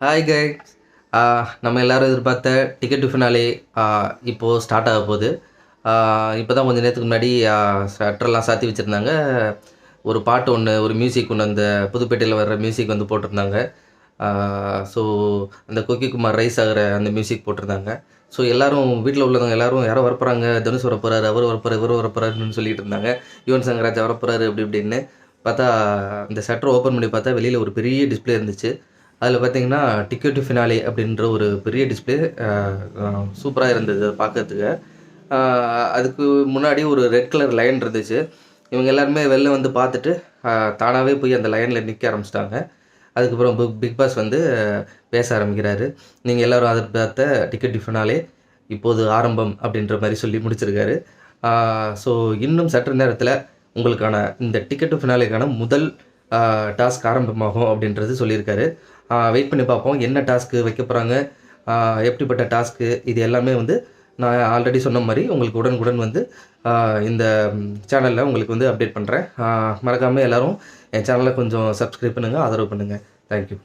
Hi guys. நம்ம எல்லாரும் எதிர்பார்த்த டிக்கெட் டு ஃபினாலே இப்போது ஸ்டார்ட் ஆக போகுது. இப்போ தான் கொஞ்சம் நேரத்துக்கு முன்னாடி ஷட்டர்லாம் சாத்தி வச்சுருந்தாங்க. ஒரு பாட்டு ஒன்று, ஒரு மியூசிக் ஒன்று, அந்த புதுப்பேட்டையில் வர்ற மியூசிக் வந்து போட்டிருந்தாங்க. ஸோ அந்த கொக்கி குமார் ரைஸ் ஆகிற அந்த மியூசிக் போட்டிருந்தாங்க. ஸோ எல்லோரும் வீட்டில் உள்ளவங்க எல்லோரும் யாரோ வரப்போகிறாங்க, தனுஷ் வரப்போகிறாரு, அவர் வரப்போகிறார், இவர் வரப்போகிறாருன்னு சொல்லிட்டு இருந்தாங்க. யுவன் சங்கர் ராஜா வரப்போகிறாரு அப்படி இப்படின்னு பார்த்தா, இந்த ஷட்டர் ஓப்பன் பண்ணி பார்த்தா வெளியில் ஒரு பெரிய டிஸ்பிளே இருந்துச்சு. அதில் பார்த்தீங்கன்னா டிக்கெட் டு ஃபினாலே அப்படின்ற ஒரு பெரிய டிஸ்பிளே சூப்பராக இருந்தது பார்க்கறதுக்கு. அதுக்கு முன்னாடி ஒரு ரெட் கலர் லைன் இருந்துச்சு. இவங்க எல்லாருமே வெளில வந்து பார்த்துட்டு தானாகவே போய் அந்த லைனில் நிற்க ஆரம்பிச்சிட்டாங்க. அதுக்கப்புறம் பிக் பாஸ் வந்து பேச ஆரம்பிக்கிறாரு. நீங்கள் எல்லோரும் அதை பார்த்த டிக்கெட் டு ஃபினாலே இப்போது ஆரம்பம் அப்படின்ற மாதிரி சொல்லி முடிச்சிருக்காரு. ஸோ இன்னும் சற்று நேரத்தில் உங்களுக்கான இந்த டிக்கெட் டு ஃபினாலேக்கான முதல் டாஸ்க் ஆரம்பமாகும் அப்படின்றது சொல்லியிருக்காரு. வெயிட் பண்ணி பார்ப்போம் என்ன டாஸ்க்கு வைக்க போகிறாங்க, எப்படிப்பட்ட டாஸ்க்கு, இது எல்லாமே வந்து நான் ஆல்ரெடி சொன்ன மாதிரி உங்களுக்கு உடனுக்குடன் வந்து இந்த சேனலில் உங்களுக்கு வந்து அப்டேட் பண்ணுறேன். மறக்காமல் எல்லோரும் என் சேனலை கொஞ்சம் சப்ஸ்கிரைப் பண்ணுங்கள், ஆதரவு பண்ணுங்கள். தேங்க்யூ.